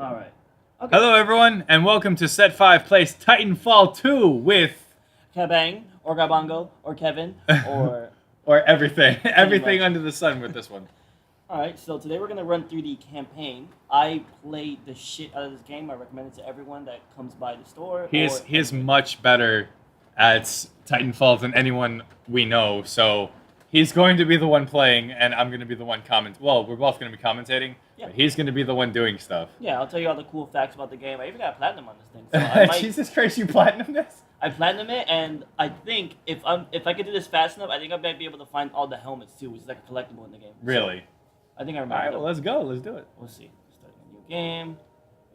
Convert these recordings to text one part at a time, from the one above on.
All right. Okay. Hello, everyone, and welcome to Set 5 Plays Titanfall 2 with... Kabang, or Gabongo, or Kevin, or... or everything. Everything much. under the sun with this one. Alright, so today we're going to run through the campaign. I played the shit out of this game. I recommend it to everyone that comes by the store. He is much better at Titanfall than anyone we know, so he's going to be the one playing, and I'm going to be the one commenting. Well, we're both going to be commentating, but he's going to be the one doing stuff. Yeah, I'll tell you all the cool facts about the game. I even got platinum on this thing. So I might, Jesus Christ, you platinum this? I platinum it, and I think if I could do this fast enough, I think I might be able to find all the helmets too, which is like a collectible in the game. Really? So I think I remember. All right, well, let's go. Let's do it. We'll see. Starting a new game.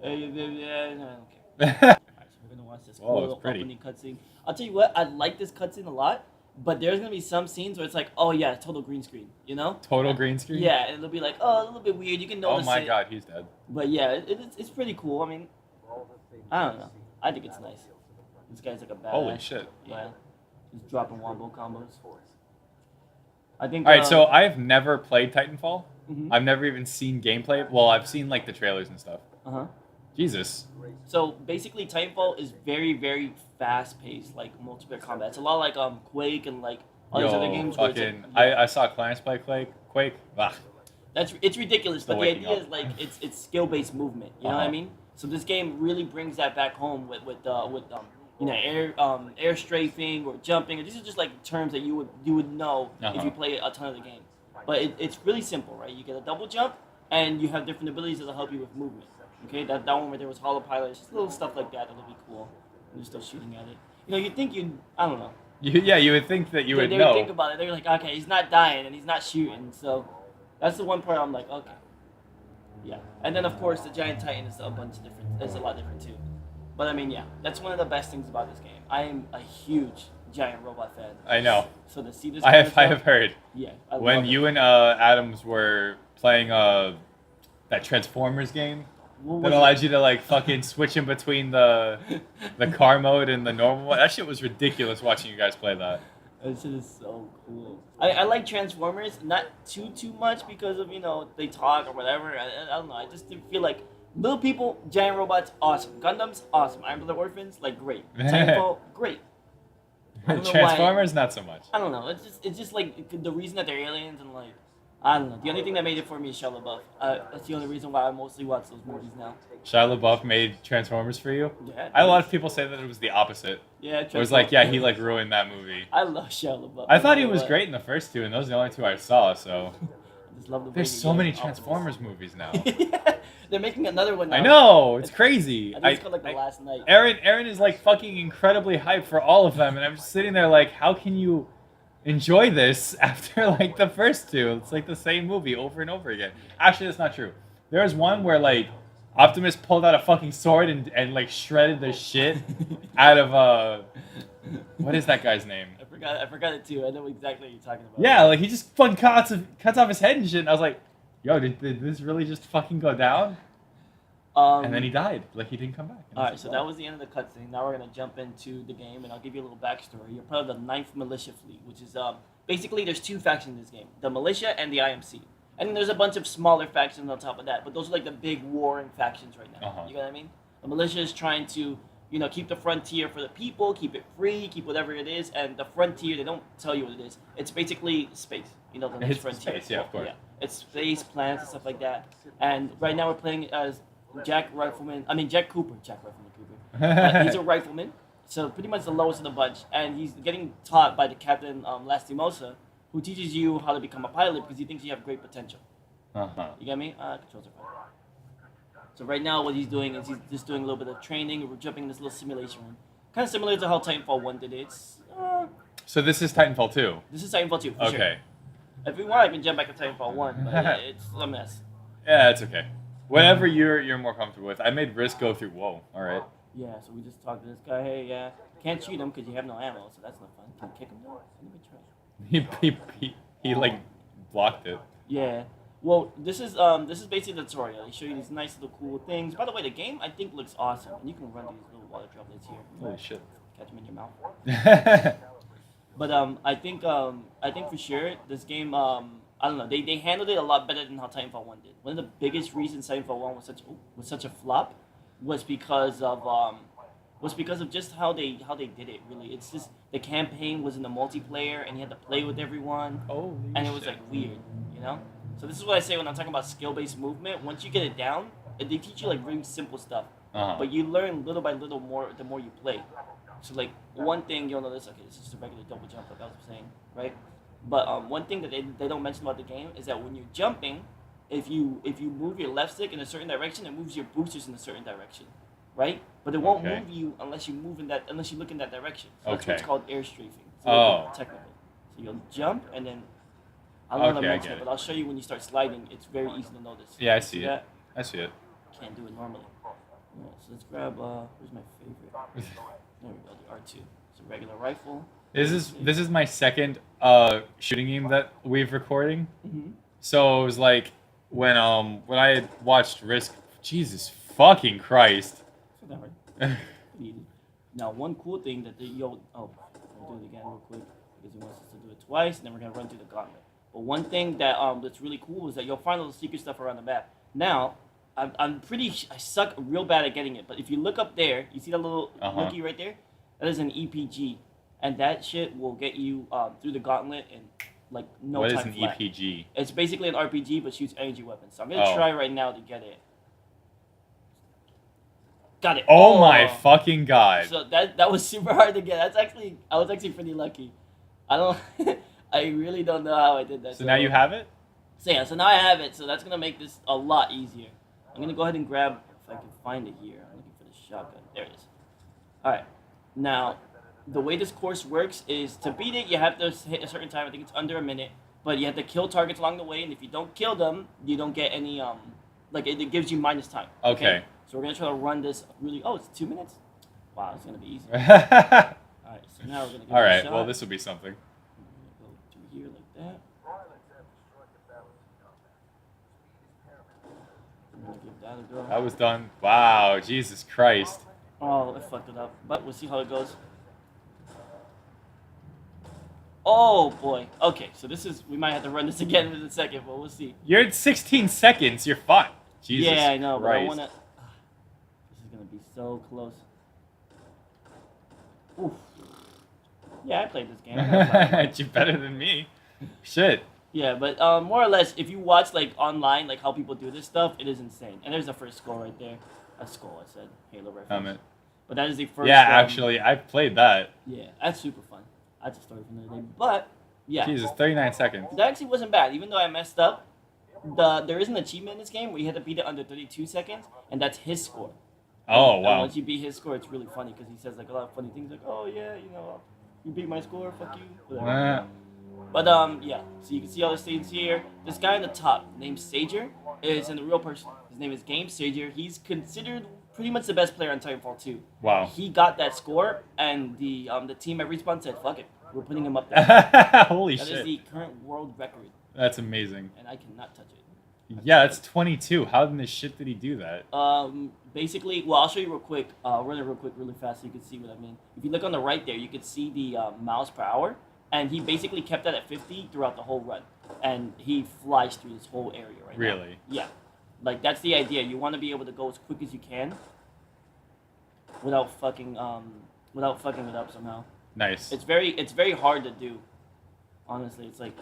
Okay. Alright, so we're gonna watch this cool little opening cutscene. I'll tell you what, I like this cutscene a lot, but there's gonna be some scenes where it's like, oh yeah, total green screen, you know? Total green screen? Yeah, and it'll be like, oh, a little bit weird. You can notice it. Oh my god, he's dead. But yeah, it's pretty cool. I mean, I don't know. I think it's nice. This guy's like a badass. Holy shit. Yeah. Just dropping wombo combos. I think. Alright, so I've never played Titanfall. Mhm. I've never even seen gameplay. Well, I've seen like the trailers and stuff. Uh-huh. Jesus. So basically, Titanfall is very, very fast-paced, like multiplayer combat. It's a lot like Quake and like all these other games. Fucking, where I saw Clarence play Quake. Ugh. It's ridiculous, but the waking idea up. is like it's skill-based movement. You know what I mean? So this game really brings that back home with you know, air strafing or jumping. These are just like terms that you would know if you play a ton of the game. But it's really simple, right? You get a double jump, and you have different abilities that'll help you with movement. Okay, that one where there was holopilot, just little stuff like that that'll be cool. And you're still shooting at it. You know, you think I don't know. You would think that you would They know. would think about it. They're like, okay, he's not dying and he's not shooting. So that's the one part I'm like, okay. Yeah. And then, of course, the Giant Titan is a bunch of different. It's a lot different, too. But, I mean, yeah. That's one of the best things about this game. I am a huge giant robot fan. I know. So to see this I have heard. Yeah. When you and Adams were playing that Transformers game that allowed you to, like, fucking switch in between the car mode and the normal one. That shit was ridiculous watching you guys play that. That shit is so cool. I like Transformers, not too much because of, you know, they talk or whatever. I don't know. I just feel like little people, giant robots, awesome. Gundams, awesome. Iron Blooded Orphans, like, great. Titanfall, great. Transformers, not so much. I don't know. It's just like the reason that they're aliens and like, I don't know. The only thing that made it for me is Shia LaBeouf. That's the only reason why I mostly watch those movies now. Shia LaBeouf made Transformers for you? Yeah. A lot of people say that it was the opposite. Yeah, it was like, yeah, he like ruined that movie. I love Shia LaBeouf. I thought he was great in the first two, and those are the only two I saw, so... I just love the There's so many Transformers movies now. Yeah, they're making another one now. I know, it's crazy. I think it's called like The Last Night. Aaron is like fucking incredibly hyped for all of them, and I'm just sitting there like, how can you enjoy this after like the first two? It's like the same movie over and over again. Actually, that's not true. There was one where like Optimus pulled out a fucking sword and like shredded the shit out of what is that guy's name? I forgot it too. I know exactly what you're talking about. Yeah, like he just fucking cuts off his head and shit. And I was like, yo, did this really just fucking go down? And then he died. Like he didn't come back. Alright, so that was the end of the cutscene. Now we're gonna jump into the game, and I'll give you a little backstory. You're part of the 9th Militia Fleet, which is basically there's two factions in this game: the Militia and the IMC. And then there's a bunch of smaller factions on top of that, but those are like the big warring factions right now. You know what I mean? The Militia is trying to, you know, keep the frontier for the people, keep it free, keep whatever it is, and the frontier, they don't tell you what it is. It's basically space. You know, the next frontier. Space, yeah, of course. Yeah. It's space, planets, and stuff like that. And right now we're playing as Jack Cooper. He's a rifleman, so pretty much the lowest of the bunch, and he's getting taught by the captain, Lastimosa, who teaches you how to become a pilot because he thinks you have great potential. You get me? Controls are fine. So right now what he's doing is he's just doing a little bit of training. We're jumping in this little simulation room. Kind of similar to how Titanfall 1 did it. So this is Titanfall 2? This is Titanfall 2, for okay. sure. If we want, I can jump back to Titanfall 1, but it's a mess. Yeah, it's okay. Whatever you're more comfortable with. I made Risk go through... Whoa, alright. Yeah, so we just talked to this guy. Hey, yeah, can't shoot him because you have no ammo, so that's not fun. Can you kick him though? He like blocked it. Yeah. Well, this is basically the tutorial. They show you these nice little cool things. By the way, the game I think looks awesome, and you can run these little water droplets here. Holy shit! Catch them in your mouth. But I think for sure this game I don't know. They handled it a lot better than how Titanfall 1 did. One of the biggest reasons Titanfall 1 was such a flop was because of just how they did it. Really, it's just the campaign was in the multiplayer and you had to play with everyone, Holy and it was shit. like weird, you know. So this is what I say when I'm talking about skill-based movement. Once you get it down, they teach you like really simple stuff, but you learn little by little more the more you play. So like one thing you'll notice, okay, this is just a regular double jump like I was saying, right? But one thing that they don't mention about the game is that when you're jumping, if you move your left stick in a certain direction, it moves your boosters in a certain direction, right? But it won't Okay. move you unless you look in that direction. So that's Okay. what's called air strafing. It's a little bit technical. So you'll jump and then I don't know how to Okay, I mention get it, it. but I'll show you when you start sliding. It's very easy to notice. Yeah, I see it. That? I see it. Can't do it normally. Alright, so let's grab where's my favorite? There we go, the R2. It's a regular rifle. This is my second shooting game that we've recording. Mm-hmm. So it was like when I had watched Risk. Jesus fucking Christ. It's not hard. Pretty easy. Now, one cool thing that we'll do it again real quick because he wants us to do it twice, and then we're gonna run through the gauntlet. But one thing that that's really cool is that you'll find all the secret stuff around the map. Now, I suck real bad at getting it, but if you look up there, you see that little looky right there? That is an EPG, and that shit will get you through the gauntlet in like no What time is an flat. EPG? It's basically an RPG, but shoots energy weapons. So I'm gonna try right now to get it. Got it. Oh my fucking god. So that was super hard to get. I was actually pretty lucky. I don't. I really don't know how I did that. So now you have it? So yeah, so now I have it. So that's gonna make this a lot easier. I'm gonna go ahead and grab if I can find it here. I'm looking for the shotgun. There it is. All right. Now, the way this course works is to beat it, you have to hit a certain time. I think it's under a minute, but you have to kill targets along the way, and if you don't kill them, you don't get any it gives you minus time. Okay. So we're gonna try to run this really. Oh, it's 2 minutes. Wow, it's gonna be easy. All All right. So now we're gonna give it a right. shot. Well, this will be something. I'm gonna go through here like that. I'm gonna give that a go. That was done. Wow. Jesus Christ. Oh, I fucked it up. But we'll see how it goes. Oh boy. Okay, so we might have to run this again in a second, but we'll see. You're at 16 seconds. You're fine. Jesus yeah, I know, but I Christ. wanna. This is gonna be so close. Oof. Yeah, I played this game. You're better than me. Shit. Yeah, but more or less, if you watch like online, like how people do this stuff, it is insane. And there's the first score right there. A skull, I said. Halo reference. But that is the first. Yeah, actually, I've played that. Yeah, that's super fun. That's a story from the other day. But yeah, Jesus, 39 seconds. that actually wasn't bad. Even though I messed up, there is an achievement in this game where you have to beat it under 32 seconds, and that's his score. Oh, And wow. once you beat his score, it's really funny because he says like a lot of funny things, like, "Oh yeah, you beat my score, fuck you." Whatever. But yeah. So you can see all the stages here. This guy on the top, named Sager, is a real person. His name is Game Sager. He's considered pretty much the best player on Titanfall 2. Wow. He got that score, and the team at Respawn said, "Fuck it, we're putting him up there." Holy That shit. is the current world record, That's amazing. and I cannot touch it. Yeah, it's 22. How in the shit did he do that? Basically, well, I'll show you real quick. I'll run it real quick, really fast, so you can see what I mean. If you look on the right there, you can see the miles per hour, and he basically kept that at 50 throughout the whole run, and he flies through this whole area right now. Really? Yeah, like that's the idea. You want to be able to go as quick as you can, without fucking it up somehow. Nice. It's very hard to do. Honestly, it's like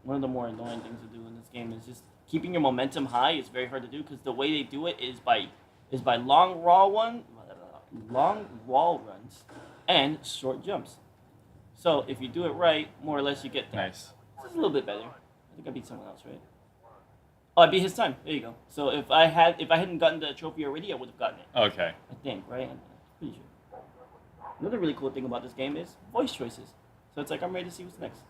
one of the more annoying things to do in this game is just keeping your momentum high. Is very hard to do because the way they do it is by long wall runs and short jumps. So if you do it right, more or less you get there. Nice. This is a little bit better. I think I beat someone else, right? Oh, I beat his time. There you go. So if I hadn't gotten the trophy already, I would have gotten it. Okay. I think, right? I'm pretty sure. Another really cool thing about this game is voice choices. So it's like I'm ready to see what's next.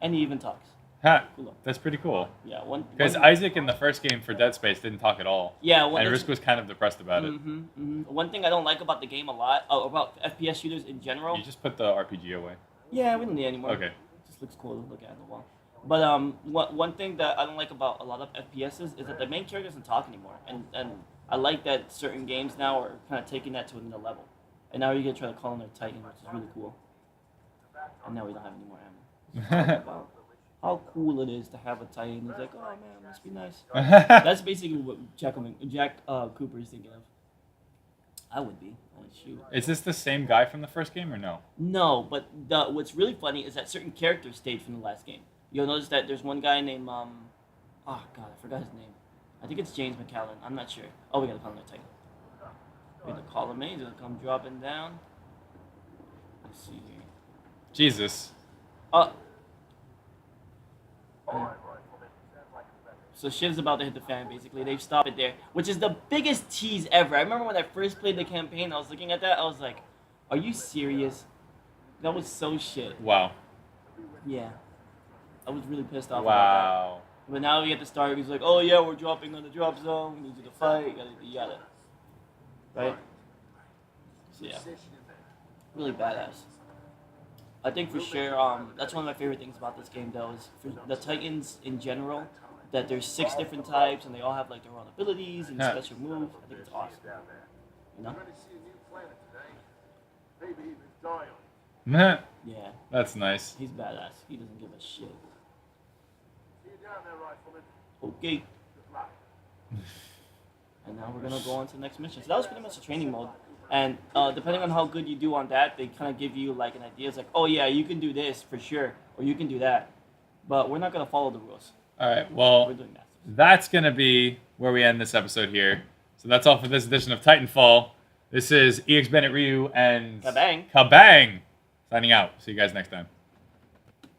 And he even talks. Ha. Cool. That's pretty cool. Yeah, Because Isaac in the first game for Dead Space didn't talk at all. Yeah, And Risk was kind of depressed about it. One thing I don't like about the game a lot, about FPS shooters in general. You just put the RPG away. Yeah, we don't need it anymore. Okay. It just looks cool to look at on the wall. But one thing that I don't like about a lot of FPSs is that the main character doesn't talk anymore, and I like that certain games now are kind of taking that to another level. And now you're gonna try to call in their Titan, which is really cool. And now we don't have any more ammo. how cool it is to have a Titan. It's like, oh man, must be nice. That's basically what Jack Cooper is thinking of. I would be. Shoot. Is this the same guy from the first game or no? No, but what's really funny is that certain characters stayed from the last game. You'll notice that there's one guy named oh god, I forgot his name. I think it's James McCallan. I'm not sure. Oh, we gotta call him a Titan. We gotta call him in. He's gonna come dropping down. Let's see here. Jesus. So shit's about to hit the fan, basically. They've stopped it there, which is the biggest tease ever. I remember when I first played the campaign, I was looking at that, I was like, are you serious? That was so shit. Wow. Yeah. I was really pissed off about Wow. that. But now we get to start, he's like, oh yeah, we're dropping on the drop zone, we need you to fight, yada. Right? So yeah. Really badass. I think for sure, that's one of my favorite things about this game, though, is for the Titans in general, that there's 6 different types and they all have like their own abilities and special moves. I think it's awesome. You know? Yeah. That's nice. He's badass. He doesn't give a shit. Okay. And now we're gonna go on to the next mission. So that was pretty much a training mode. And depending on how good you do on that, they kind of give you like an idea. It's like, oh yeah, you can do this for sure, or you can do that. But we're not gonna follow the rules. All right, well, that's going to be where we end this episode here. So that's all for this edition of Titanfall. This is EX Bennett Ryu and Kabang signing out. See you guys next time.